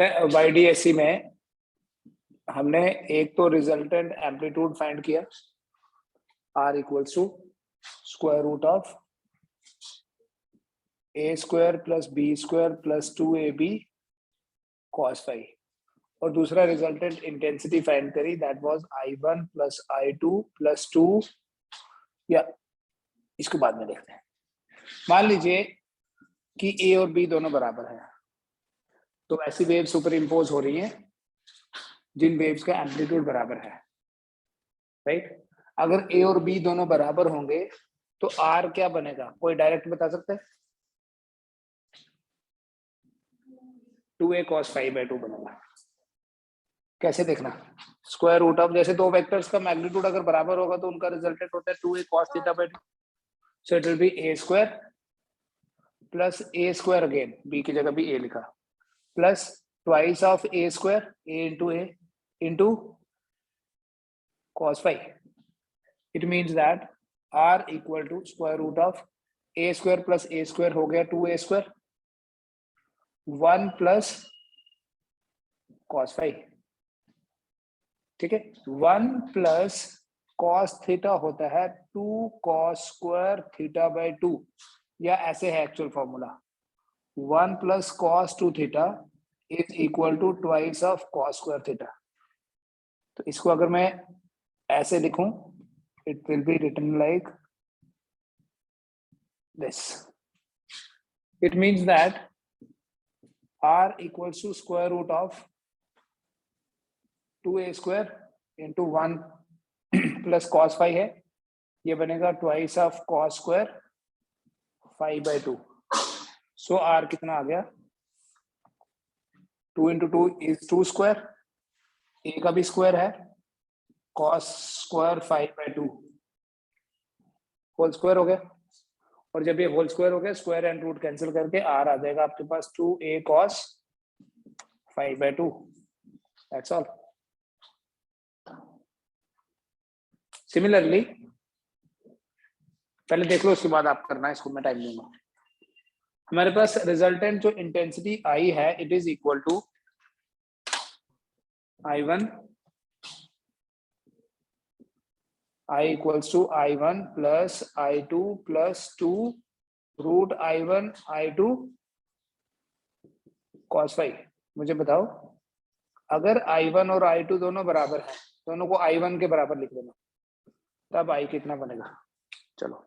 YDSC में हमने एक तो रिजल्टेंट एम्पलीट्यूड फाइंड किया, R equals to square root of a square plus b square plus 2ab cos phi, और दूसरा रिजल्टेंट इंटेंसिटी फाइंड करी, that was I1 plus I2 plus 2, या इसको बाद में देखते हैं। मान लीजिए कि a और b दोनों बराबर हैं, तो ऐसी वेव सुपर इम्पोज हो रही है जिन वेव्स का एम्पलीट्यूड बराबर है, राइट। अगर a और b दोनों बराबर होंगे तो r क्या बनेगा, कोई डायरेक्ट बता सकते हैं? 2a cos phi by 2 बनेगा। कैसे देखना, स्क्वायर रूट ऑफ, जैसे दो वेक्टर्स का मैग्नीट्यूड अगर बराबर होगा तो उनका रिजल्टेंट होता है 2a cos theta by 2, so it will be a square plus a square, again b की जगह भी a लिखा, plus twice of a square, a into cos phi. It means that r equal to square root of a square plus a square हो गया 2a square, 1 plus cos phi, ठीक है। 1 plus cos theta होता है 2 cos square theta by 2, या ऐसे है actual formula, 1 plus cos 2 theta is equal to twice of cos square theta. तो इसको अगर मैं ऐसे लिखूं, it will be written like this. It means that r equals to square root of 2a square into 1 plus cos phi है, ये बनेगा twice of cos square phi by 2। So r कितना आ गया, 2 into 2 is 2 square, a का भी square है, cos square phi by 2 whole square हो गया, और जब ये होल स्क्वायर हो गया स्क्वायर एंड रूट कैंसिल करके r आ जाएगा आपके पास 2a cos phi by 2। That's all. Similarly पहले देख लो, उसके बाद आप करना, इसको मैं टाइम दूंगा। हमारे पास रिजल्टेंट जो इंटेंसिटी आई है, it is equal to I1 I1 plus I2 plus 2 root I1 I2 cos phi। मुझे बताओ, अगर I1 और I2 दोनों बराबर हैं, दोनों को I1 के बराबर लिख देना, तब I कितना बनेगा। चलो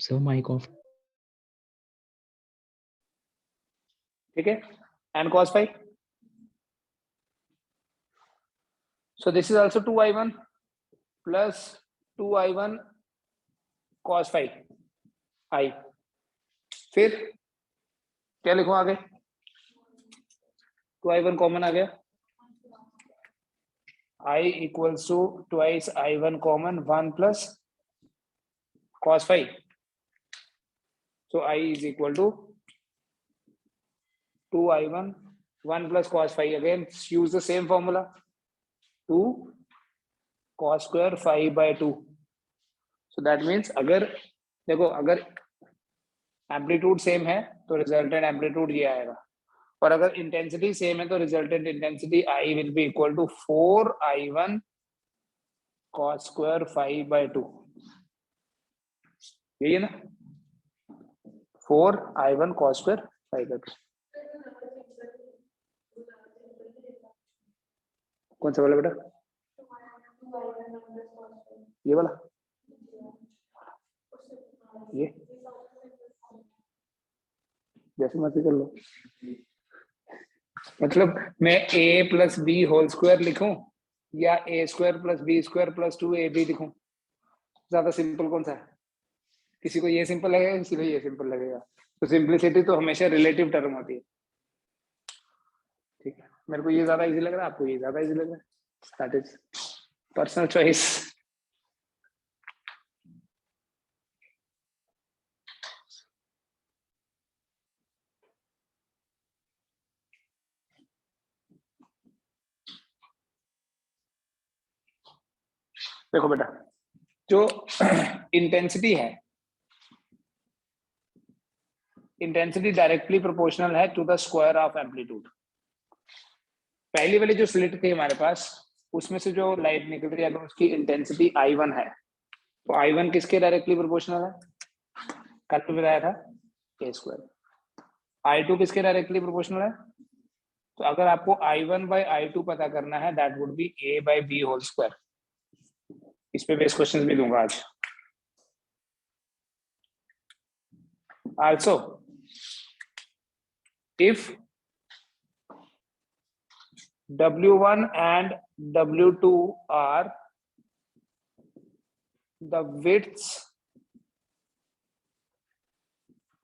सर माइक ऑफ, ठीक है, and cos phi, so this is also 2I1 plus 2I1 cos phi I, फिर क्या लिखूं आगे, 2I1 कॉमन आ गया, I equals to twice I1 common 1 plus cos phi, so I is equal to 2I1 1 plus cos phi, again use the same formula, 2 cos square phi by 2। so that means अगर देखो, अगर amplitude same है तो resultant amplitude ये आएगा, और अगर intensity same है तो resultant intensity I will be equal to 4I1 cos square phi by 2, यही है ना, 4I1 cos square phi by 2। कौन सा वाला बेटा, ये वाला, ये जैसे मर्जी कर लो, मतलब मैं a plus b whole square लिखूं या a square plus b square plus 2ab लिखूं, ज्यादा सिंपल कौन सा है? किसी को ये सिंपल लगेगा, किसी को ये सिंपल लगेगा, तो सिंपलिसिटी तो हमेशा रिलेटिव टर्म होती है, ठीक है। मेरे को ये ज्यादा इजी लग रहा है, आपको ये ज्यादा इजी लग रहा है, दैट इज पर्सनल चॉइस। देखो बेटा, जो इंटेंसिटी है, इंटेंसिटी डायरेक्टली प्रोपोर्शनल है to the square of amplitude. पहली वाली जो स्लिट थी हमारे पास, उसमें से जो लाइट निकल रही है, अगर उसकी इंटेंसिटी I1 है, तो I1 किसके डायरेक्टली प्रोपोर्शनल है? कल पे बताया था, a स्क्वायर। I2 किसके डायरेक्टली प्रोपोर्शनल है? तो अगर आपको I1 by I2 पता करना है, that would be a by b whole square. इस पे बेस क्वेश्चंस भी दूंगा आज। Also, if W1 and W2 are the widths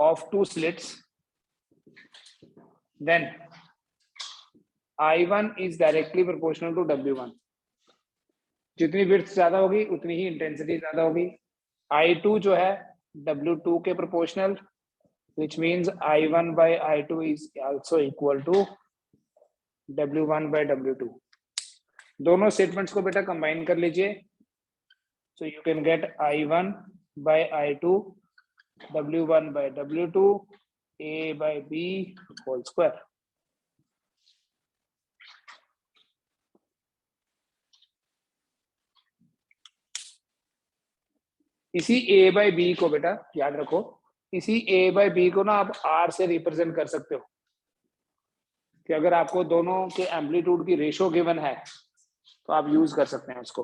of two slits, then I1 is directly proportional to W1. जितनी width ज्यादा होगी उतनी ही इंटेंसिटी ज्यादा होगी। I2 जो है W2 के proportional, which means I1 by I2 is also equal to W1 by W2. दोनों स्टेटमेंट्स को बेटा कंबाइन कर लीजिए, so you can get I1 by I2, W1 by W2, A by B whole square. इसी A by B को बेटा याद रखो, इसी A by B को ना आप R से रिप्रेजेंट कर सकते हो कि अगर आपको दोनों के एम्पलीट्यूड की रेशो गिवन है तो आप यूज कर सकते हैं उसको।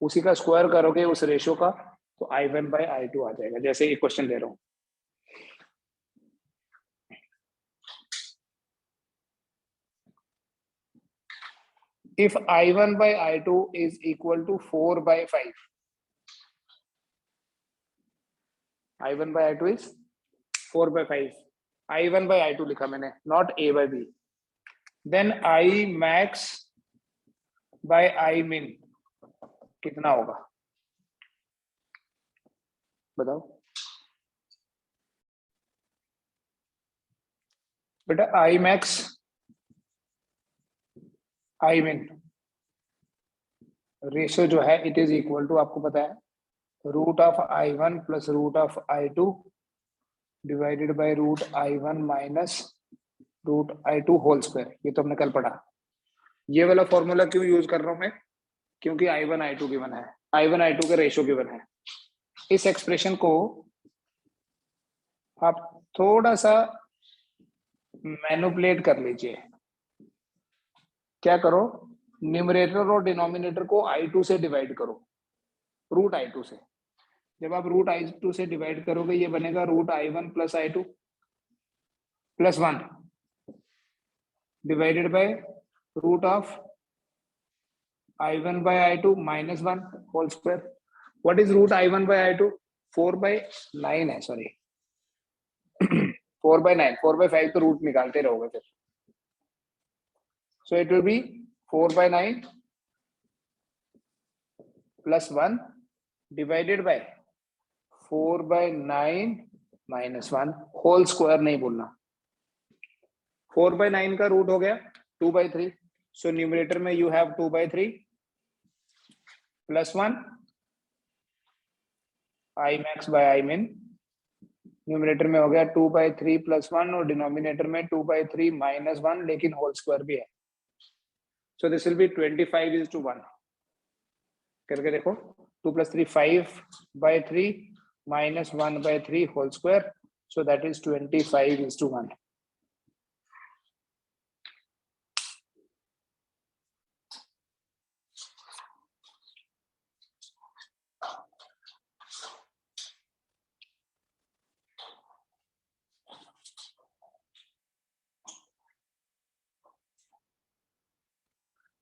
उसी का स्क्वायर करोगे उस रेशो का, तो I1 by I2 आ जाएगा, जैसे एक क्वेश्चन दे रहा हूं। If I1 by I2 is equal to 4 by 5, I1 by I2 is 4 by 5, I1 by I2 लिखा मैंने, not A by B, then I max by I min कितना होगा बताओ बेटा? I max I min ratio जो है it is equal to, आपको पता है, root of I1 plus root of I2 divided by root I1 minus root I2 whole square. ये तो हमने कल पढ़ा। ये वाला फॉर्मूला क्यों यूज कर रहा हूं मैं? क्योंकि I1 I2 गिवन है, I1 I2 का रेशो गिवन है। इस एक्सप्रेशन को आप थोड़ा सा मैनिपुलेट कर लीजिए। क्या करो, न्यूमरेटर और डिनोमिनेटर को I2 से डिवाइड करो, रूट I2 से। जब आप रूट I2 से डिवाइड करोगे, ये बनेगा root I1 plus I2 plus 1 divided by root of I1 by I2 minus 1 whole square. What is root I1 by I2? 4 by 9 है, सॉरी 4 by 9, 4 by 5 तो रूट निकालते रहोगे फिर। So it will be 4 by 9 plus 1 divided by 4 by 9 minus 1 whole square, नहीं बोलना। 4 by 9 का root हो गया 2 by 3, so numerator में you have 2 by 3 plus 1 I max by I min, numerator में हो गया 2 by 3 plus 1 और डिनोमिनेटर में 2 by 3 minus 1, लेकिन होल स्क्वायर भी है। So this will be 25:1 करके देखो, 2 plus 3 5 by 3 minus 1 by 3 whole square, so that is 25:1।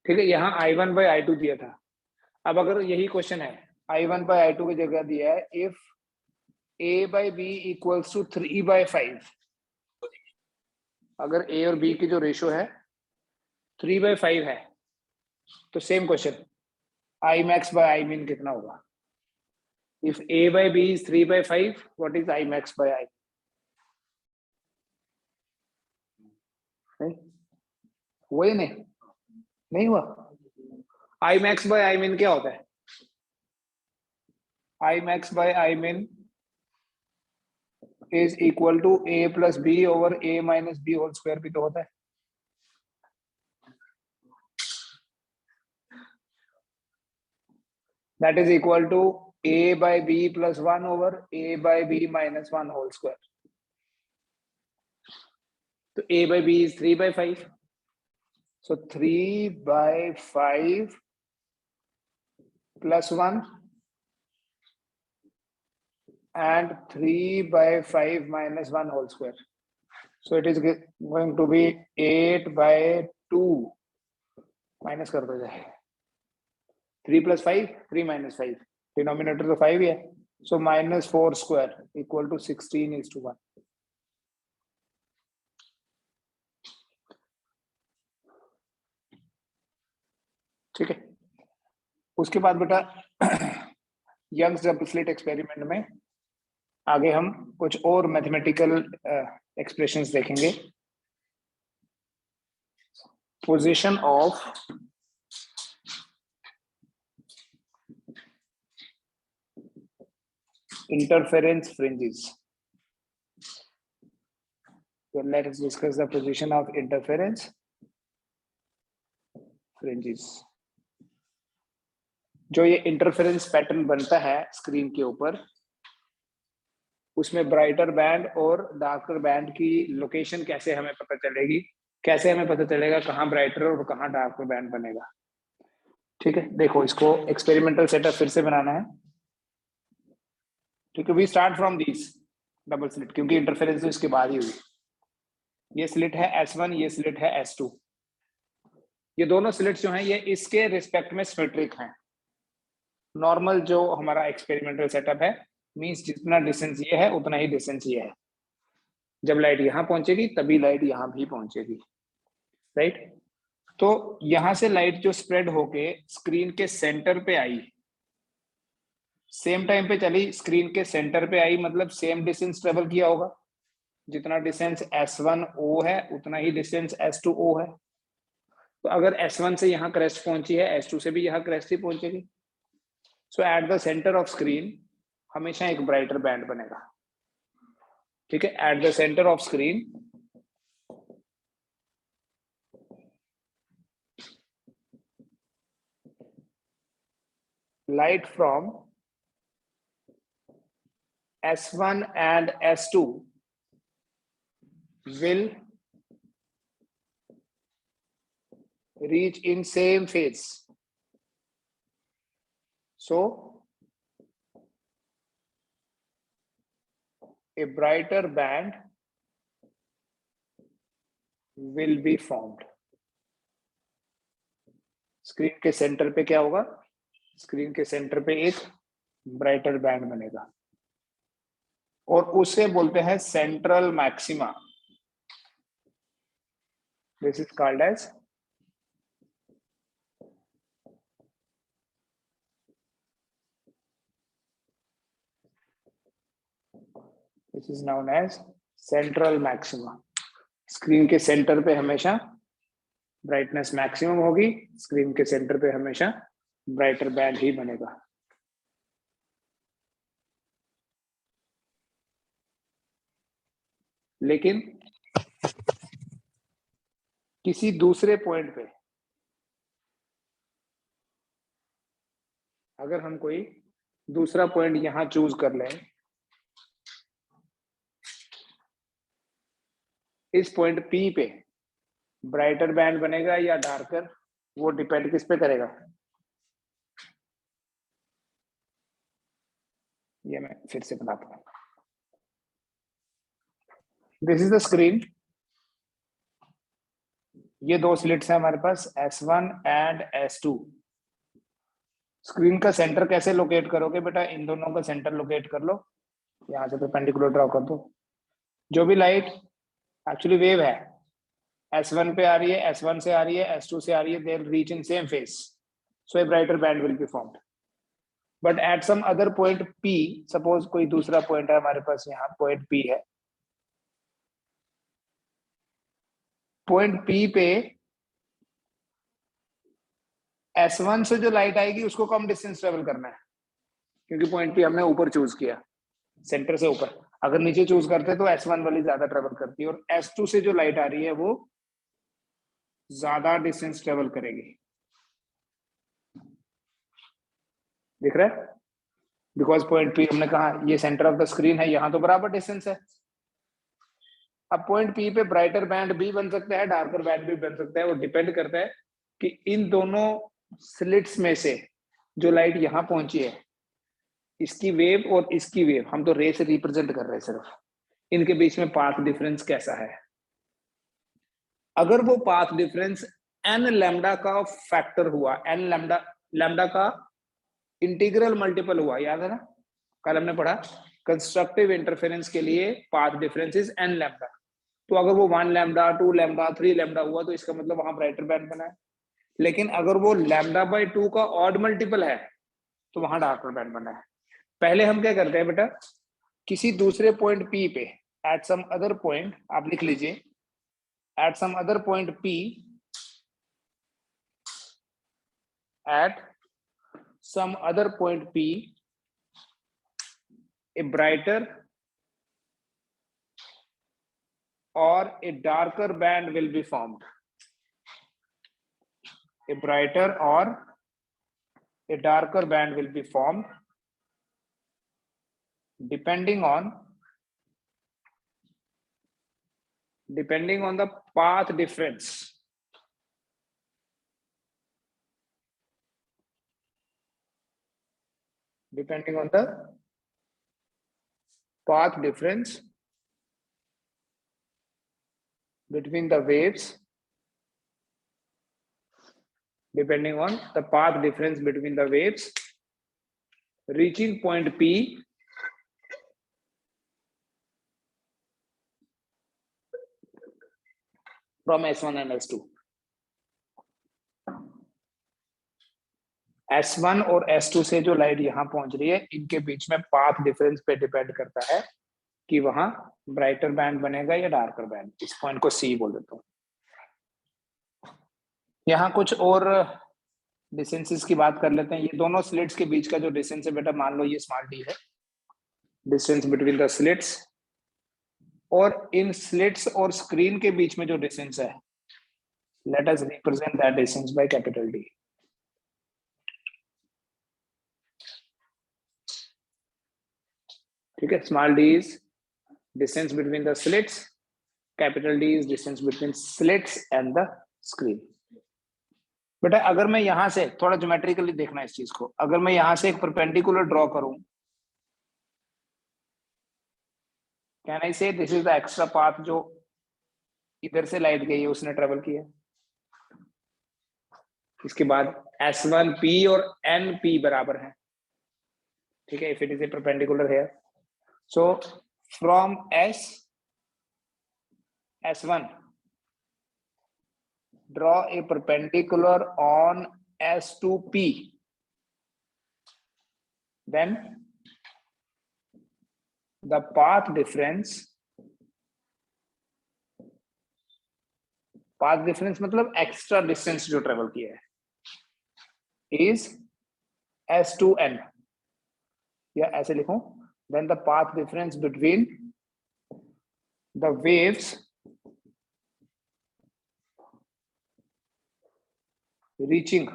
ठीक है, यहाँ I1 by I2 दिया था। अब अगर यही क्वेश्चन है, I1 by I2 की जगह दिया है if A by B equals to 3 by 5, अगर A और B की जो रेशो है 3 by 5 है, तो same question I max by I min कितना होगा? If A by B is 3 by 5, what is I max by I? हुआ ही नहीं हुआ। I max by I min क्या होता है? I max by I min is equal to a plus b over a minus b whole square भी तो होता है. That is equal to a by b plus 1 over a by b minus 1 whole square. So a by b is 3 by 5. So 3 by 5 plus 1 and 3 by 5 minus 1 whole square. So it is going to be 8 by 2 minus कर दो जाए. 3 plus 5, 3 minus 5. Denominator तो 5 ही है. So minus 4 square equal to 16:1. ठीक है. उसके बाद बेटा यंग्स डबल स्लिट एक्सपेरिमेंट में आगे हम कुछ और मैथमेटिकल एक्सप्रेशंस देखेंगे. Position of interference fringes. So let us discuss the position of interference fringes. जो ये इंटरफेरेंस पैटर्न बनता है स्क्रीन के ऊपर, उसमें ब्राइटर बैंड और डार्कर बैंड की लोकेशन कैसे हमें पता चलेगी, कैसे हमें पता चलेगा कहाँ ब्राइटर और कहाँ डार्कर बैंड बनेगा. ठीक है. देखो इसको एक्सपेरिमेंटल सेटअप फिर से बनाना है. ठीक है. We start from this double slit, क्योंकि इंटरफेरेंस तो इसके बाद ही हुई. ये स्लिट है S1, ये स्लिट है S2. ये दोनों स्लिट्स जो हैं ये इसके रिस्पेक्ट में सिमेट्रिक हैं. नॉर्मल जो हमारा एक्सपेरिमेंटल सेटअप है मींस जितना डिस्टेंस ये है उतना ही डिस्टेंस ये है. जब लाइट यहाँ पहुंचेगी तभी लाइट यहाँ भी पहुंचेगी. राइट. तो यहां से लाइट जो स्प्रेड होके स्क्रीन के सेंटर पे आई, सेम टाइम पे चली, स्क्रीन के सेंटर पे आई, मतलब सेम डिस्टेंस ट्रेवल किया होगा. जितना डिस्टेंस S1O है उतना ही डिस्टेंस S2O है. तो अगर S1 से यहाँ क्रेस्ट पहुंची है, S2 से भी यहाँ क्रेस्ट ही पहुंचेगी. So at the centre of screen हमेशा एक ब्राइटर बैंड बनेगा. ठीक है. At the centre of screen light from S1 and S2 will reach in same phase. So a brighter band will be formed. Screen के centre पे क्या होगा, screen के सेंटर पे एक ब्राइटर बैंड बनेगा और उसे बोलते हैं central maxima. This is called as this is known as central maxima. Screen के सेंटर पे हमेशा ब्राइटनेस मैक्सिमम होगी, स्क्रीन के सेंटर पे हमेशा ब्राइटर बैंड ही बनेगा. लेकिन किसी दूसरे पॉइंट पे अगर हम कोई दूसरा पॉइंट यहां चूज कर लें, इस पॉइंट P पे ब्राइटर बैंड बनेगा या डार्कर, वो डिपेंड किस पे करेगा. ये मैं फिर से बताता हूं. This is the screen. ये दो स्लिट्स हैं हमारे पास S1 एंड S2. स्क्रीन का सेंटर कैसे लोकेट करोगे बेटा, इन दोनों का सेंटर लोकेट कर लो, यहां से परपेंडिकुलर ड्रॉ कर दो. जो भी लाइट एक्चुअली वेव है S1 पे आ रही है, S1 से आ रही है, S2 से आ रही है, they will reach in same phase, so a brighter band will be formed. But at some other point P, suppose कोई दूसरा पॉइंट है हमारे पास, यहाँ पॉइंट P है, पॉइंट P पे S1 से जो लाइट आएगी उसको कम डिस्टेंस ट्रेवल करना है. क्योंकि पॉइंट पी हमने ऊपर चूज किया, सेंटर से ऊपर। अगर नीचे चूज करते तो S1 वाली ज्यादा ट्रेवल करती है, और S2 से जो लाइट आ रही है वो ज्यादा डिस्टेंस ट्रेवल करेगी। दिख रहा है? बिकॉज पॉइंट पी हमने कहा ये सेंटर ऑफ द स्क्रीन है, यहां तो बराबर डिस्टेंस है। अब पॉइंट पी पे ब्राइटर बैंड भी बन सकता है, डार्कर बैंड भी बन सकता है, वो डिपेंड करता है कि इन दोनों स्लिट्स में से जो लाइट यहां पहुंची है, इसकी वेव और इसकी वेव, हम तो रे से रिप्रेजेंट कर रहे हैं सिर्फ, इनके बीच में पाथ डिफरेंस कैसा है। अगर वो पाथ डिफरेंस एन लैम्डा का फैक्टर हुआ, एन लैम्डा, लैम्डा का इंटीग्रल मल्टीपल हुआ, याद है ना, कल हमने पढ़ा कंस्ट्रक्टिव इंटरफेरेंस के लिए path difference is an lambda. तो अगर वो 1 लैम्डा, 2 लैम्डा, 3 लैम्डा हुआ तो इसका मतलब वहां ब्राइटर बैंड बना है। लेकिन अगर वो लैम्डा बाई 2 का ऑड मल्टीपल है तो वहां डार्कर बैंड बना है। पहले हम क्या करते हैं बेटा, किसी दूसरे पॉइंट P पे, एट सम अदर पॉइंट, आप लिख लीजिए, at some other point P, at some other point P, a brighter or a darker band will be formed. A brighter or a darker band will be formed depending on the path difference. Depending on the path difference between the waves, depending on the path difference between the waves reaching point P from S1 and S2. S1 और S2 से जो light यहां पहुंच रही है, इनके बीच में path difference पे डिपेंड करता है कि वहां ब्राइटर बैंड बनेगा या डार्कर बैंड। इस पॉइंट को C बोल देता हूं। यहाँ कुछ और डिस्टेंसेस की बात कर लेते हैं। ये दोनों स्लिट्स के बीच का जो डिस्टेंस है बेटा, मान लो ये स्मॉल d है, डिस्टेंस बिटवीन द स्लिट्स, और इन स्लिट्स और स्क्रीन के बीच में जो डिस्टेंस है, let us represent that distance by capital D। ठीक है, small d is distance between the slits, capital D is distance between slits and the screen। बेटा अगर मैं यहां से थोड़ा ज्योमेट्रिकली देखना इस चीज को, अगर मैं यहां से एक परपेंडिकुलर ड्रॉ करूं, कैन आई से this is the extra path जो इधर से लाइट गई है उसने ट्रेवल किया। इसके बाद S1P और NP बराबर है, ठीक है, if it is a perpendicular है। So from S1 draw a perpendicular on S2P, then the path difference मतलब एक्स्ट्रा डिस्टेंस जो ट्रेवल किया है, is S2N, या ऐसे लिखूं, then the path difference between the waves reaching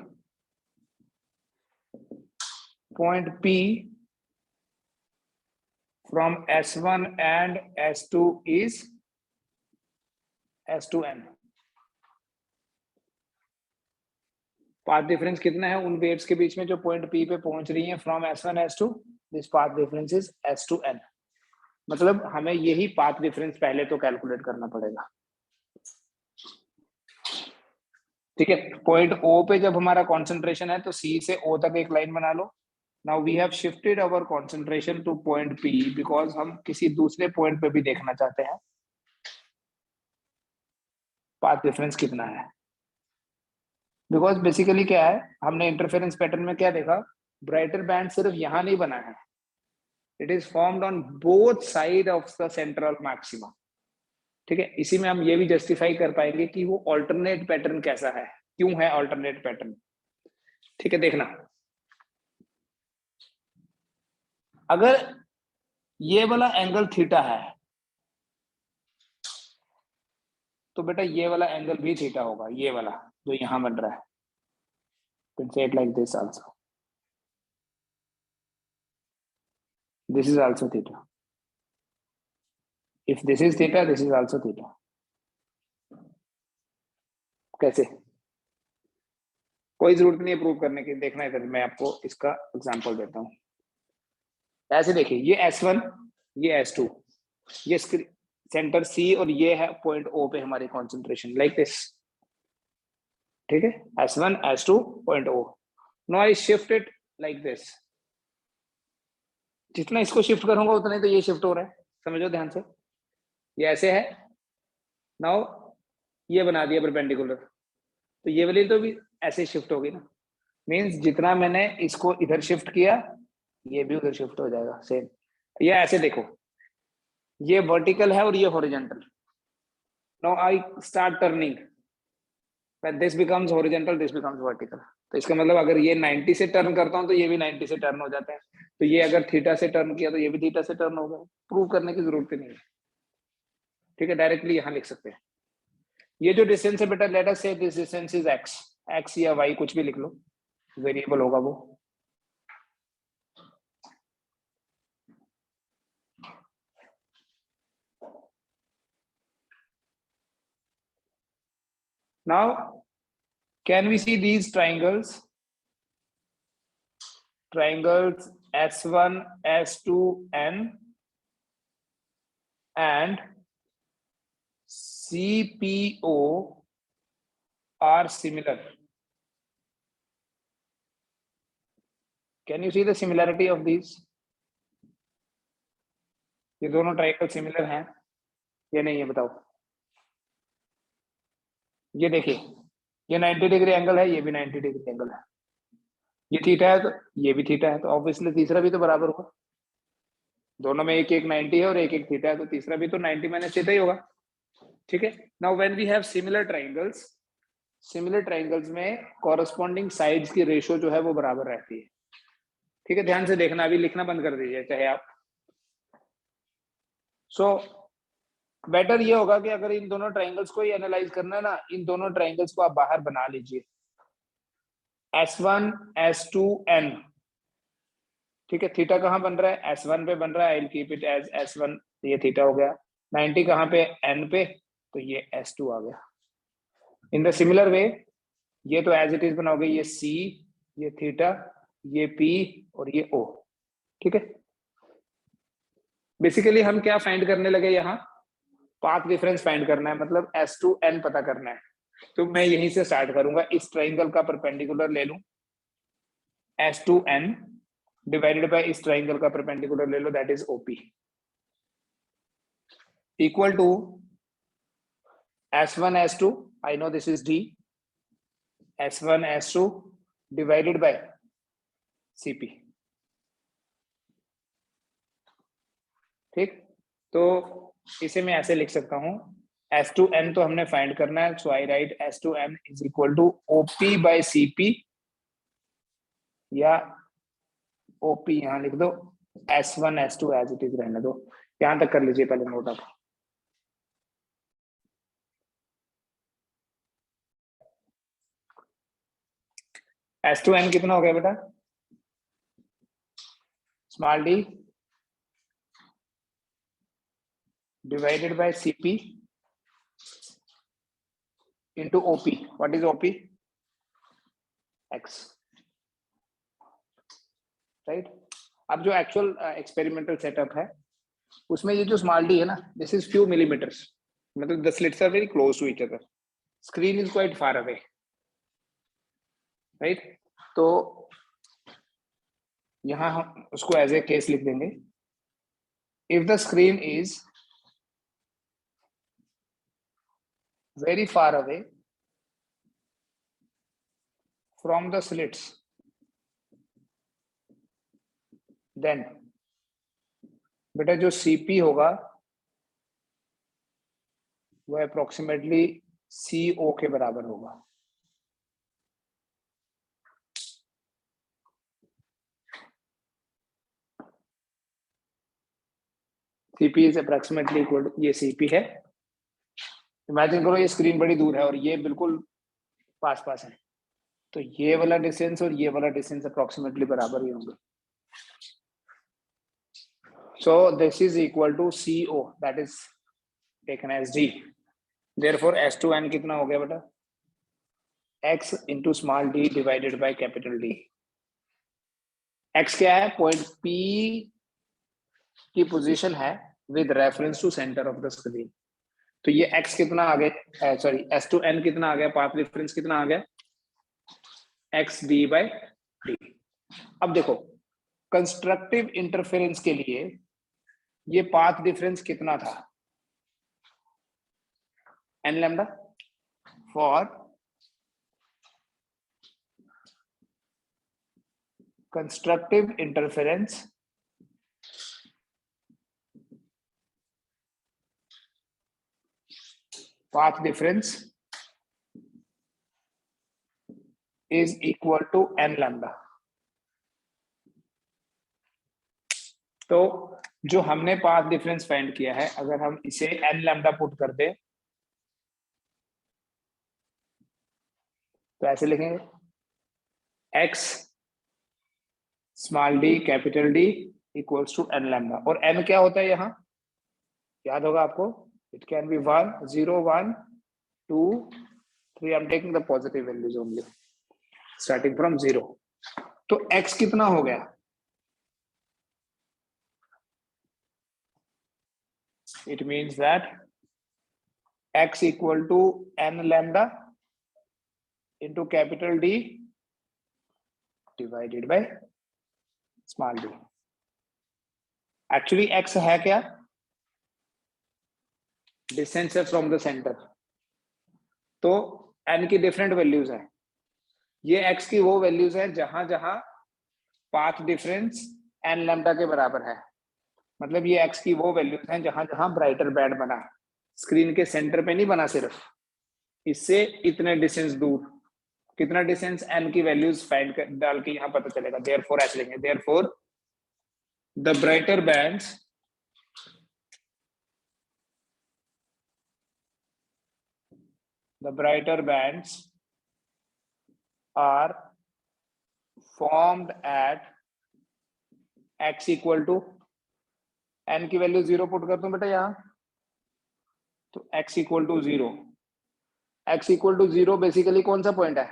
point P from S1 and S2 is S2N। Path difference कितना है उन वेव्स के बीच में जो पॉइंट P पे पहुंच रही हैं from S1 S2, this path difference is S2N। मतलब हमें यही पाथ डिफरेंस पहले तो कैलकुलेट करना पड़ेगा। ठीक है, पॉइंट O पे जब हमारा कंसंट्रेशन है तो C से O तक एक लाइन बना लो। Now we have shifted our concentration to point P because हम किसी दूसरे पॉइंट पे भी देखना चाहते हैं पाथ डिफरेंस कितना है। बिकॉज बेसिकली क्या है, हमने इंटरफेरेंस पैटर्न में क्या देखा, ब्राइटर बैंड सिर्फ यहां नहीं बना है, it is formed on both side of the central maxima. ठीक है, इसी में हम ये भी जस्टिफाई कर पाएंगे कि वो ऑल्टरनेट पैटर्न कैसा है, क्यों है ऑल्टरनेट पैटर्न। ठीक है, देखना अगर ये वाला एंगल थीटा है तो बेटा ये वाला एंगल भी थीटा होगा, ये वाला जो यहां बन रहा है. say it like this also. This is also theta. If this is theta, this is also theta. कैसे? कोई जरूरत नहीं है प्रूव करने की, देखना है, मैं आपको इसका एग्जांपल देता हूं. ऐसे देखिए, ये S1, ये S2, ये सेंटर C और ये है पॉइंट O पे हमारी कंसंट्रेशन, लाइक दिस. ठीक है, S1 S2 point O. Now I shift it like this. जितना इसको शिफ्ट करूंगा उतना ही तो ये शिफ्ट हो रहा है, समझो ध्यान से. ये ऐसे है, नाउ ये बना दिया परपेंडिकुलर, तो ये वाली तो भी ऐसे शिफ्ट होगी ना. मींस जितना मैंने इसको इधर शिफ्ट किया ये भी उधर शिफ्ट हो जाएगा सेम. ये ऐसे देखो, ये वर्टिकल है और ये horizontal. Now I start turning, when this becomes horizontal, this becomes vertical. तो इसका मतलब अगर ये 90 से टर्न करता हूं तो ये भी 90 से टर्न हो जाता है. तो ये अगर थीटा से टर्न किया तो ये भी थीटा से टर्न होगा. प्रूव करने की जरूरत ही नहीं है. ठीक है, डायरेक्टली यहां लिख सकते हैं. ये जो डिस्टेंस है बेटा, लेट अस से this distance is x. x या y कुछ भी लिख लो, वेरिएबल होगा वो. Now can we see these triangles S1 S2 N and CPO are similar? Can you see the similarity of these? ये दोनों ट्रायंगल सिमिलर हैं या नहीं, ये बताओ. ये देखिए, ये 90 डिग्री एंगल है, ये भी 90 डिग्री एंगल है. ये थीटा है तो ये भी थीटा है, तो ऑब्वियसली तीसरा भी तो बराबर होगा. दोनों में एक एक 90 है और एक एक थीटा है, तो तीसरा भी तो 90 माइनस थीटा ही होगा. ठीक है. Now when we have similar triangles में कॉरस्पॉन्डिंग साइड्स की रेशियो जो है वो बराबर रहती है. ठीक है, ध्यान से देखना, अभी लिखना बंद कर दीजिए चाहे आप. सो बेटर ये होगा कि अगर इन दोनों ट्रायंगल्स को ही एनालाइज करना है ना, इन दोनों ट्रायंगल्स को आप बाहर बना लीजिए. S1 S2 N. ठीक है, थीटा कहाँ बन रहा है? S1 पे बन रहा है. I will keep it as S1. ये थीटा हो गया. 90 कहाँ पे? N पे, तो ये S2 आ गया. इन द सिमिलर वे ये तो एज इट इज बनाओगे, ये C, ये थीटा, ये P और ये O. ठीक है, बेसिकली हम क्या फाइंड करने लगे यहाँ? पाथ डिफरेंस फाइंड करना है, मतलब S2N पता करना है. तो मैं यहीं से स्टार्ट करूंगा, इस ट्राइंगल का परपेंडिकुलर ले लूं, S2N डिवाइडेड बाय इस ट्राइंगल का परपेंडिकुलर ले लो, that is OP, equal to S1 S2, I know this is D, S1 S2 divided by CP. ठीक, तो इसे मैं ऐसे लिख सकता हूं, S2N तो हमने फाइंड करना है, so I write S2N is equal to OP by CP, या OP यहां लिख दो, S1 S2 as it is रहने दो. यहां तक कर लीजिए पहले नोट आप. S2N कितना हो गया बेटा? Small d divided by CP into OP. What is OP? X. Right. अब जो एक्चुअल एक्सपेरिमेंटल सेटअप है उसमें ये जो स्मॉल d है ना, दिस इज फ्यू मिलीमीटर्स, मतलब the slits are very close to each other, screen is quite far away. Right, तो यहां हम उसको एज ए केस लिख देंगे. If the screen is very far away from the slits, then बेटा जो CP होगा वो अप्रोक्सीमेटली CO के बराबर होगा. Cp is approximately equal to, ये Cp है। इमेजिन करो ये स्क्रीन बड़ी दूर है और ये बिल्कुल पास पास है, तो ये वाला डिस्टेंस और ये वाला डिस्टेंस अप्रोक्सीमेटली बराबर ही होंगे। So this is equal to CO, that is taken as D. Therefore S2n कितना हो गया बेटा? X into small d divided by capital D. X क्या है? पॉइंट P की पोजीशन है with reference to center of the screen. तो ये X कितना आ गया? सॉरी S2n कितना आ गया? पाथ डिफरेंस कितना आ गया? X d by D. अब देखो कंस्ट्रक्टिव इंटरफेरेंस के लिए ये पाथ डिफरेंस कितना था? n lambda for constructive interference path difference is equal to n lambda. तो जो हमने पाथ डिफरेंस फाइंड किया है, अगर हम इसे n lambda पुट कर दे तो ऐसे लिखेंगे x small d capital D equals to n lambda। और n क्या होता है यहाँ? याद होगा आपको, it can be 1 0 1 2 3, I'm taking the positive values only starting from 0। तो x कितना हो गया? It means that x equal to n lambda into capital D divided by small d। Actually x है क्या? डिस्टेंस है फ्रॉम द सेंटर। तो n की different values है, ये x की वो वैल्यूज है जहां जहां पाथ डिफरेंस n लैम्डा के बराबर है। मतलब ये x की वो वैल्यूज हैं जहां जहां ब्राइटर बैंड बना, स्क्रीन के सेंटर पे नहीं बना, सिर्फ इससे इतने डिस्टेंस दूर। कितना डिस्टेंस? n की वैल्यूज फाइंड डाल के यहां पता चलेगा। देयरफॉर ऐसे लिखेंगे, therefore the brighter bands are formed at x equal to n की वैल्यू 0 पुट कर दूं बेटा यहाँ, तो x equal to 0। x equal to 0 basically कौन सा पॉइंट है?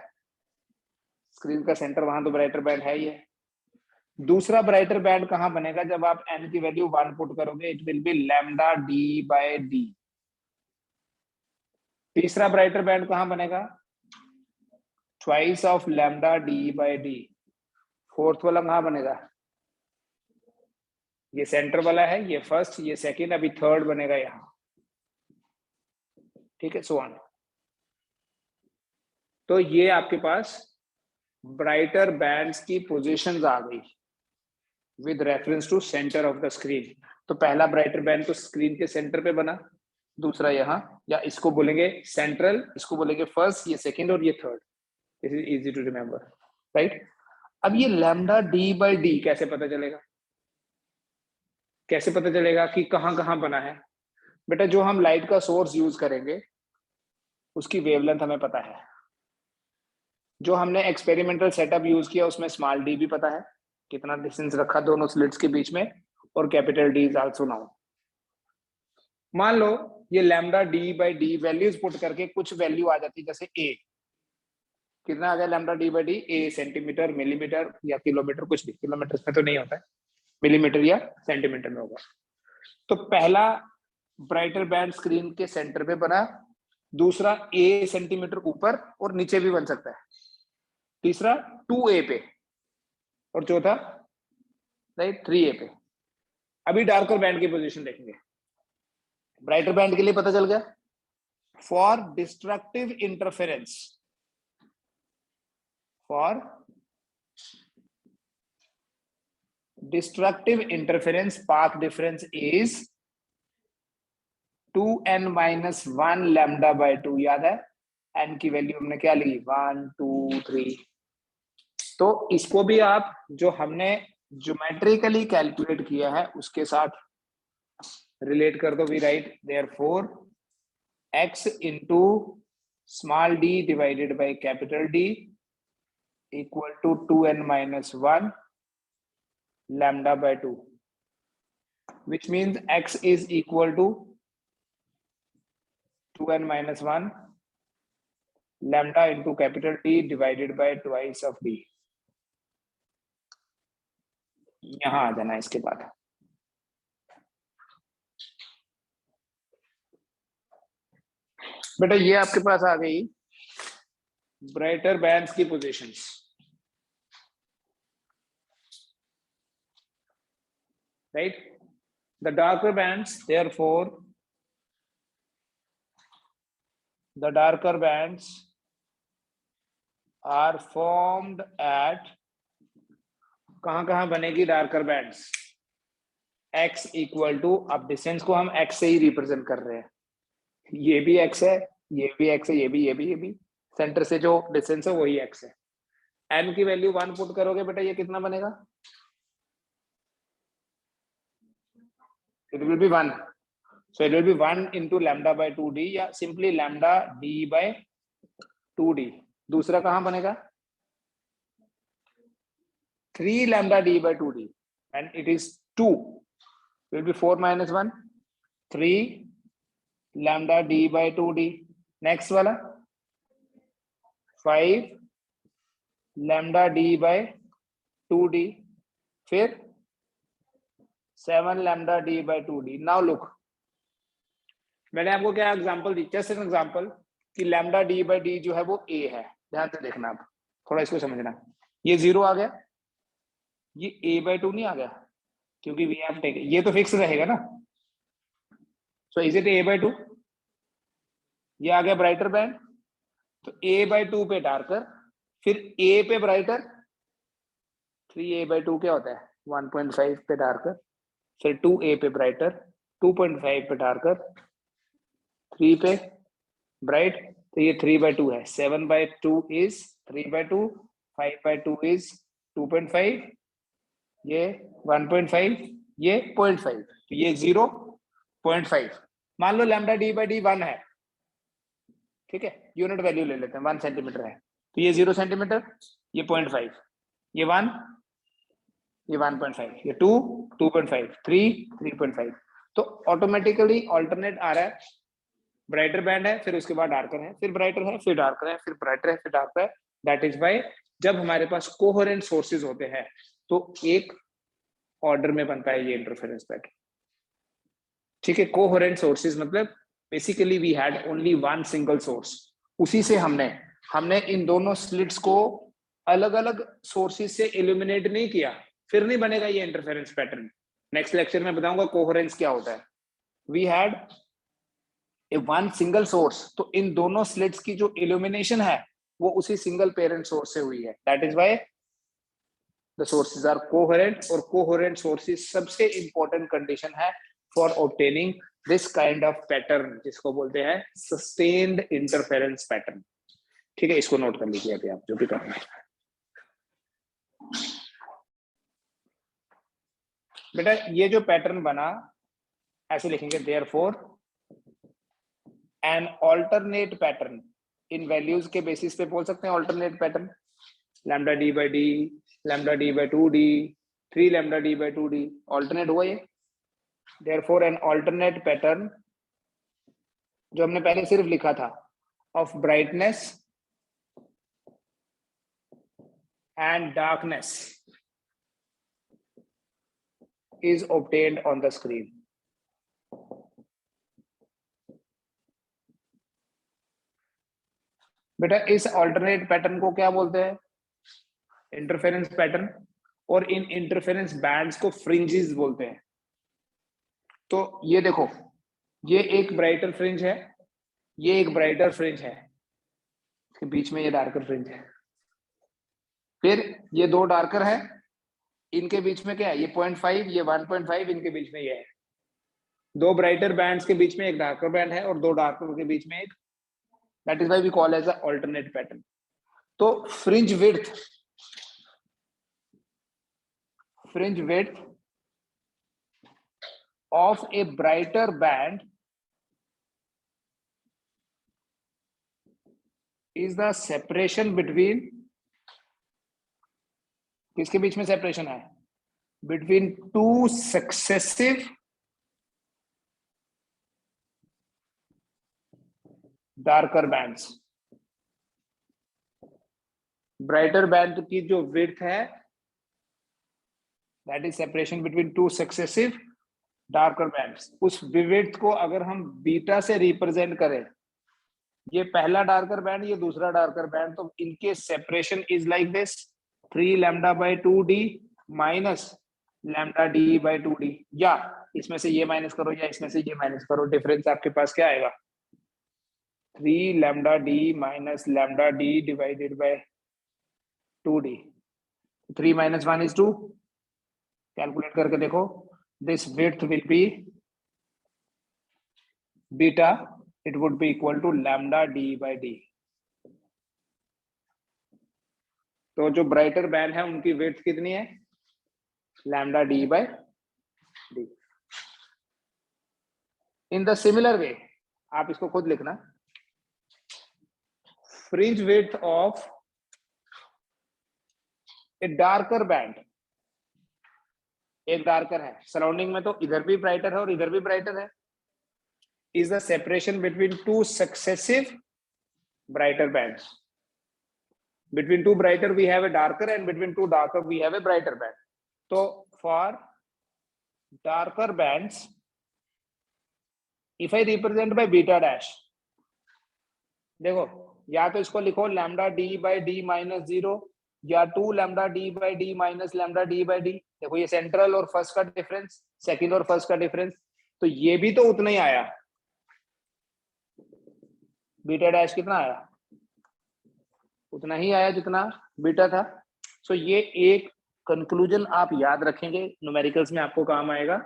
स्क्रीन का सेंटर, वहां तो ब्राइटर बैंड है ही है। दूसरा ब्राइटर बैंड कहां बनेगा? जब आप n की वैल्यू 1 पुट करोगे, it will be lambda d by d। तीसरा ब्राइटर बैंड कहां बनेगा? Twice of lambda d by d। Fourth वाला कहां बनेगा? ये सेंटर वाला है, ये फर्स्ट, ये सेकंड, अभी थर्ड बनेगा यहां। ठीक है, सो ऑन। तो ये आपके पास ब्राइटर बैंड्स की पोजीशंस आ गई with reference to centre of the screen. तो पहला ब्राइटर बैंड तो स्क्रीन के सेंटर पे बना, दूसरा यहाँ, या इसको बोलेंगे सेंट्रल, इसको बोलेंगे फर्स्ट, ये सेकंड और ये third. This is easy to remember, right? अब ये लैम्डा डी बाई डी कैसे पता चलेगा? कैसे पता चलेगा कि कहां कहां बना है? बेटा जो हम लाइट का सोर्स यूज करेंगे उसकी वेवलेंथ हमें पता है। जो हमने एक्सपेरिमेंटल सेटअप यूज किया उसमें स्मॉल डी भी पता है, कितना डिस्टेंस रखा दोनों स्लिट्स के बीच में, और capital D is also known. मान लो ये lambda D by D values put करके कुछ वैल्यू आ जाती, जैसे ए, कितना आ गया lambda D by D? A centimetre, millimetre या किलोमीटर, कुछ भी, किलोमीटर में तो नहीं होता है, मिलीमीटर या सेंटीमीटर में होगा। तो पहला ब्राइटर बैंड स्क्रीन के सेंटर पे बना, दूसरा ए सेंटीमीटर ऊपर और नीचे भी बन सकता है, तीसरा 2a पे, और चौथा राइट 3a पे। अभी डार्कर बैंड की पोजीशन देखेंगे। ब्राइटर बैंड के लिए पता चल गया, for destructive interference, for destructive interference path difference is 2n-1 lambda by 2। याद है n की वैल्यू हमने क्या ली? 1 2 3। तो इसको भी आप जो हमने ज्योमेट्रिकली कैलकुलेट किया है उसके साथ रिलेट कर दो, we write therefore x into small d divided by capital D equal to 2n minus 1 lambda by 2, which means x is equal to 2n minus 1 lambda into capital T divided by twice of D. यहां आ जाना इसके बाद। बेटा ये आपके पास आ गई brighter bands की positions. right? The darker bands, therefore, the darker bands are formed at कहां बनेगी darker bands? x equal to, अब डिस्टेंस को हम x से ही रिप्रेजेंट कर रहे हैं, ये भी x है, ये भी x है, ये भी सेंटर से जो डिस्टेंस है वही x है। n की वैल्यू 1 पुट करोगे बेटा ये कितना बनेगा? It will be 1. So it will be 1 into lambda by 2d या simply lambda d by 2d। दूसरा कहां बनेगा? 3 lambda d by 2d and it is 2. It will be 4 minus 1, 3 lambda d by 2d। Next वाला 5 lambda d by 2d, फिर 7 lambda d by 2d। Now look, मैंने आपको क्या example the, just an example कि lambda d by d जो है वो a है। ध्यान से देखना, आप थोड़ा इसको समझना। ये 0 आ गया, ये a by 2 नहीं आ गया क्योंकि we have taken, ये तो फिक्स रहेगा ना। So is it a by 2? ये आ गया ब्राइटर बैंड, तो a by 2 पे डार्कर, फिर a पे ब्राइटर, 3a by 2 क्या होता है? 1.5 पे डार्कर, फिर 2a पे ब्राइटर, 2.5 पे डार्कर, 3 पे ब्राइट, तो ये 3 by 2 है। 7 by 2 is 3 by 2, 5 by 2 is 2.5, ये 1.5, ये 0.5, तो ये 0.5। मान लो लैम्डा डी बाई डी 1 है, ठीक है, यूनिट वैल्यू ले लेते हैं, 1 सेंटीमीटर है, तो ये 0 सेंटीमीटर, ये 0.5, ये 1, ये 1.5, ये 2, 2.5, 3, 3.5। तो ऑटोमेटिकली ऑल्टरनेट आ रहा है, ब्राइटर बैंड है, फिर उसके बाद डार्कर है, फिर ब्राइटर है, फिर डार्कर है, फिर ब्राइटर है, फिर डार्कर है। दैट इज वाई जब हमारे पास कोहेरेंट सोर्सेज होते हैं तो एक ऑर्डर में बनता है ये इंटरफेरेंस पैटर्न। ठीक है, कोहेरेंट सोर्सेज मतलब basically we had only one single source, उसी से हमने इन दोनों स्लिट्स को अलग अलग सोर्सेज से इल्यूमिनेट नहीं किया, फिर नहीं बनेगा ये इंटरफेरेंस पैटर्न। नेक्स्ट लेक्चर में बताऊंगा कोहेरेंस क्या होता है। We had a one single source, तो इन दोनों स्लिट्स की जो इल्यूमिनेशन है वो उसी सिंगल पेरेंट सोर्स से हुई है। That is why the sources are coherent, और कोहेरेंट सोर्सेज सबसे इंपॉर्टेंट कंडीशन है for obtaining this kind of pattern, जिसको बोलते हैं सस्टेन्ड इंटरफेरेंस पैटर्न। ठीक है, इसको नोट कर लीजिए अभी आप जो भी करना है। बेटा ये जो पैटर्न बना ऐसे लिखेंगे, therefore an alternate pattern, in values के बेसिस पे बोल सकते हैं alternate pattern, lambda D by D, lambda D by 2d, 3 lambda D by 2d, alternate हुआ ये। देयरफॉर एन ऑल्टरनेट पैटर्न, जो हमने पहले सिर्फ लिखा था, of brightness and darkness is obtained on the screen. बेटा इस alternate पैटर्न को क्या बोलते हैं? इंटरफेरेंस पैटर्न, और इन इंटरफेरेंस बैंड्स को फ्रिंजेस बोलते हैं। तो ये देखो, ये एक ब्राइटर फ्रिंज है, ये एक ब्राइटर फ्रिंज है, इसके बीच में ये डार्कर फ्रिंज है, फिर ये दो डार्कर है, इनके बीच में क्या है? ये 0.5, ये 1.5, इनके बीच में ये है। दो ब्राइटर बैंड्स के बीच में एक डार्कर बैंड है और दो डार्कर के बीच में एक, that is why we call as a alternate pattern. तो fringe width of a brighter band is the separation between, किसके बीच में सेपरेशन है? Between two successive darker bands. Brighter band की जो width है, that is separation between two successive darker bands. उस width को अगर हम बीटा से रिप्रेजेंट करें, ये पहला डार्कर बैंड, ये दूसरा डार्कर बैंड, तो इनके separation is like this, 3 lambda by 2d minus lambda D by 2d, या इसमें से ये माइनस करो या इसमें से ये माइनस करो, डिफरेंस आपके पास क्या आएगा? 3 lambda D minus lambda D divided by 2d. 3 minus 1 is 2. Calculate करके देखो. This width will be beta. It would be equal to lambda d by d. तो जो ब्राइटर बैंड है उनकी width कितनी है? lambda d by d. In the similar way, आप इसको खुद लिखना. Fringe width of a darker band, एक डार्कर है, सराउंडिंग में तो इधर भी ब्राइटर है और इधर भी ब्राइटर है, is the separation between two successive brighter bands. Between two brighter we have a darker, and between two darker we have a brighter band. So for darker bands, if I represent by beta dash, देखो या तो इसको लिखो lambda D by D minus 0 या 2 lambda D by D minus lambda D by D. देखो ये central और first का डिफरेंस, सेकंड और फर्स्ट का डिफरेंस, तो ये भी तो उतना ही आया. बीटा डैश कितना आया? उतना ही आया जितना बीटा था. सो ये एक कंक्लूजन आप याद रखेंगे, न्यूमेरिकल्स में आपको काम आएगा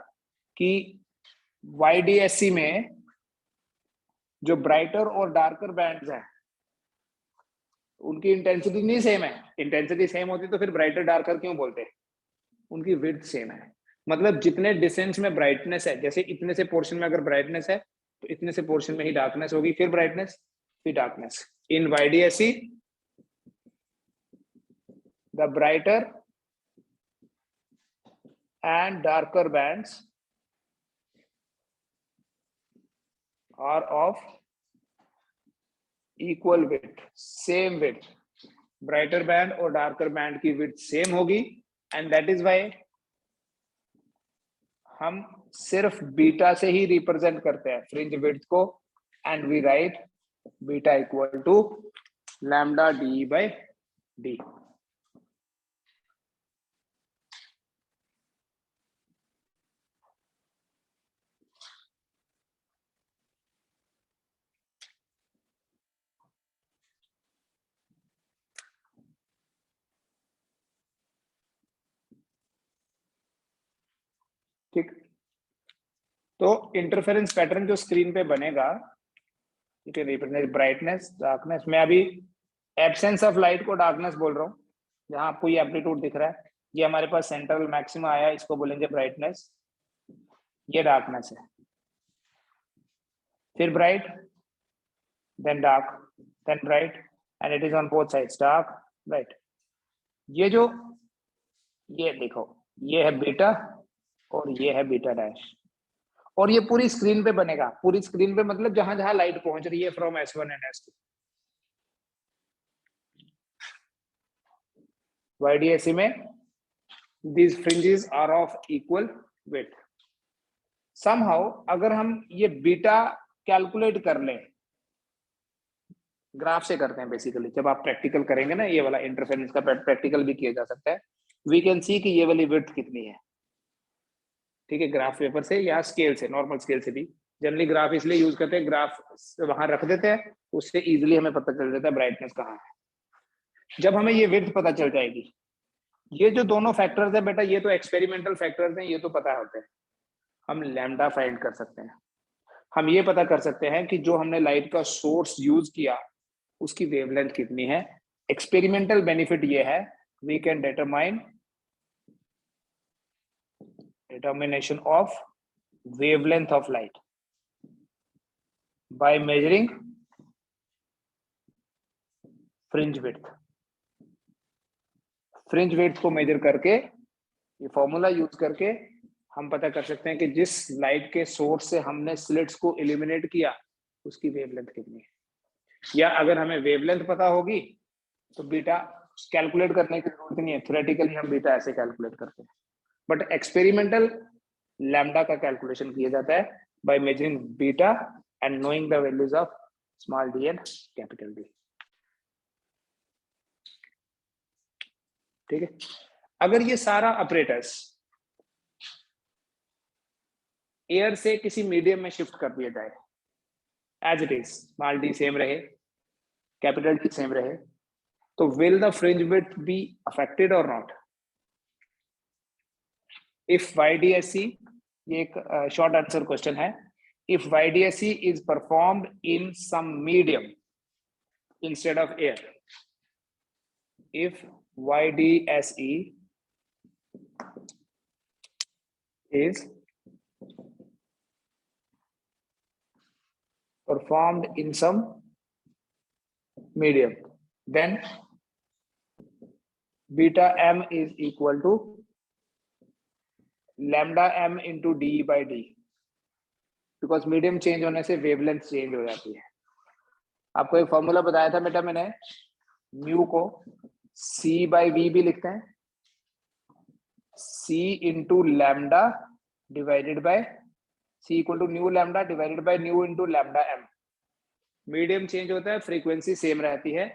कि YDSC में जो ब्राइटर और डार्कर बैंड्स हैं उनकी इंटेंसिटी नहीं सेम है. इंटेंसिटी सेम होती तो फिर ब्राइटर डार्कर क्यों बोलते? उनकी विड्थ सेम है. मतलब जितने डिस्टेंस में ब्राइटनेस है, जैसे इतने से पोर्शन में अगर ब्राइटनेस है तो इतने से पोर्शन में ही डार्कनेस होगी, फिर ब्राइटनेस फिर darkness. In YDSC the brighter and darker bands are of equal width, same width. Brighter band और डार्कर बैंड की विड्थ सेम होगी, एंड दैट इज व्हाई हम सिर्फ बीटा से ही रिप्रेजेंट करते हैं फ्रिंज विड्थ को, and we write beta equal to lambda D by D. ठीक. तो इंटरफेरेंस पैटर्न जो स्क्रीन पे बनेगा, ठीक है, रिप्रेजेंट ब्राइटनेस, डार्कनेस. मैं अभी एब्सेंस ऑफ लाइट को डार्कनेस बोल रहा हूँ. जहां आपको ये एम्पलीट्यूड दिख रहा है, ये हमारे पास सेंट्रल मैक्सिमा आया, इसको बोलेंगे ब्राइटनेस. ये डार्कनेस है. फिर bright, then dark, then bright, and it is on both sides, dark bright. ये जो ये देखो, ये है बीटा और ये है बीटा डैश, और ये पूरी स्क्रीन पे बनेगा. पूरी स्क्रीन पे मतलब जहां जहां लाइट पहुंच रही है from S1 and S2. YDSC में these fringes are of equal width. somehow अगर हम ये बीटा कैलकुलेट कर लें, ग्राफ से करते हैं बेसिकली, जब आप प्रैक्टिकल करेंगे ना, ये वाला इंटरफेरेंस का प्रैक्टिकल भी किया जा सकता है. वी कैन सी कि ये वाली विड्थ कितनी है. ठीक है, ग्राफ पेपर से या स्केल से, नॉर्मल स्केल से भी. जनरली ग्राफ इसलिए यूज करते हैं, ग्राफ वहां रख देते हैं, उससे इजीली हमें पता चल जाता है ब्राइटनेस कहाँ है. जब हमें ये विड्थ पता चल जाएगी, ये जो दोनों फैक्टर्स है बेटा, ये तो एक्सपेरिमेंटल फैक्टर्स हैं, ये तो पता होते हैं. हम लैम्डा फाइंड कर सकते हैं. हम ये पता कर सकते हैं कि जो हमने लाइट का सोर्स यूज किया उसकी वेवलेंथ कितनी है. एक्सपेरिमेंटल बेनिफिट ये है, we can determine determination of wavelength of light by measuring fringe width. Fringe width को मेजर करके, ये फॉर्मूला यूज करके हम पता कर सकते हैं कि जिस लाइट के सोर्स से हमने स्लिट्स को इल्यूमिनेट किया उसकी वेवलेंथ कितनी है। या अगर हमें वेवलेंथ पता होगी तो बीटा कैलकुलेट करने की जरूरत नहीं है, थ्योरेटिकली हम बीटा ऐसे कैलकुलेट करते हैं, बट एक्सपेरिमेंटल लैम्डा का कैलकुलेशन किया जाता है by measuring beta and knowing the values of small D and capital D. ठीक है, अगर ये सारा ऑपरेटर्स एयर से किसी मीडियम में शिफ्ट कर दिया जाए, as it is, small D same रहे, कैपिटल डी सेम रहे, तो will the fringe width be affected और नॉट? इफ YDSC, ये एक शॉर्ट आंसर क्वेश्चन है, if YDSC is performed in some medium instead of air, if YDSE is performed in some medium, then beta m is equal to lambda m into d by d, because medium change होने से wavelength change हो जाती है। आपको एक formula बताया था बेटा मैंने, म्यू को C by V भी लिखते हैं, C into lambda divided by C equal to new lambda divided by new into lambda m। Medium change होता है, फ्रीक्वेंसी सेम रहती है,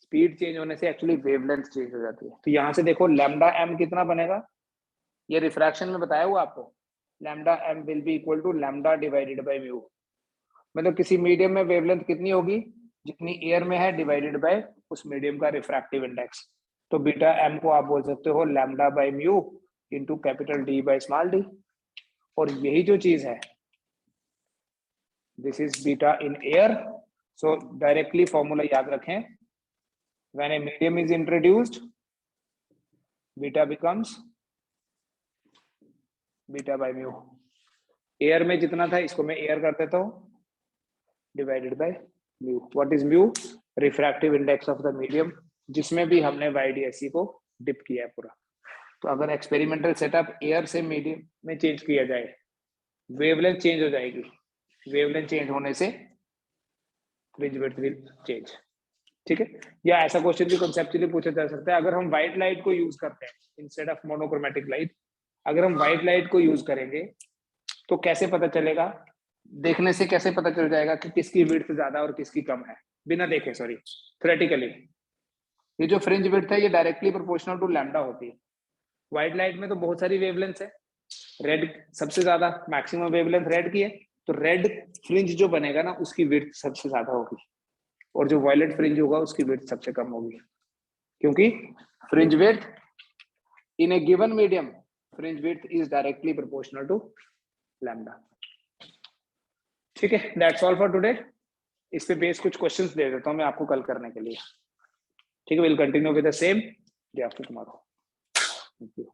स्पीड चेंज होने से एक्चुअली वेवलेंथ चेंज हो जाती है। तो यहां से देखो lambda m कितना बनेगा, ये रिफ्रैक्शन में बताया हुआ आपको, lambda m will be equal to lambda divided by mu. मतलब किसी मीडियम में वेवलेंथ कितनी होगी, जितनी एयर में है, डिवाइडेड बाय उस मीडियम का रिफ्रैक्टिव इंडेक्स। तो बीटा एम को आप बोल सकते हो lambda by mu into capital D by small D. और यही जो चीज है, this is beta in air. So directly formula याद रखें, when a medium is introduced beta becomes beta by mu. Air में जितना था इसको मैं एयर कर देता हूं, divided by mu. What is mu? Refractive index of the medium, जिसमें भी हमने YDSC को डिप किया है पूरा। तो अगर एक्सपेरिमेंटल सेटअप एयर से मीडियम में चेंज किया जाए, वेवलेंथ चेंज हो जाएगी, वेवलेंथ चेंज होने से फ्रिंज विड्थ विल चेंज। ठीक है, या ऐसा क्वेश्चन भी कॉन्सेप्चुअली पूछा जा सकता है, अगर हम व्हाइट लाइट को यूज करते हैं इंस्टेड ऑफ मोनोक्रोमेटिक लाइट, अगर हम व्हाइट लाइट को यूज करेंगे तो कैसे पता चलेगा, देखने से कैसे पता चल जाएगा कि किसकी विड्थ ज्यादा और किसकी कम है, बिना देखे, सॉरी, थ्योरेटिकली। ये जो फ्रिंज विड्थ है ये डायरेक्टली प्रोपोर्शनल टू लैम्डा होती है। व्हाइट लाइट में तो बहुत सारी वेवलेंथ है, रेड सबसे ज्यादा मैक्सिमम वेवलेंथ रेड की है, तो रेड फ्रिंज जो बनेगा ना उसकी विड्थ सबसे ज्यादा होगी, और जो वायलेट फ्रिंज होगा उसकी विड्थ सबसे कम होगी, क्योंकि fringe width in a given medium, fringe width is directly proportional to lambda. ठीक है, दैट्स ऑल फॉर टुडे। इस पे बेस कुछ क्वेश्चंस दे देता हूं मैं आपको कल करने के लिए। ठीक है, will continue with the same day after tomorrow. Thank you.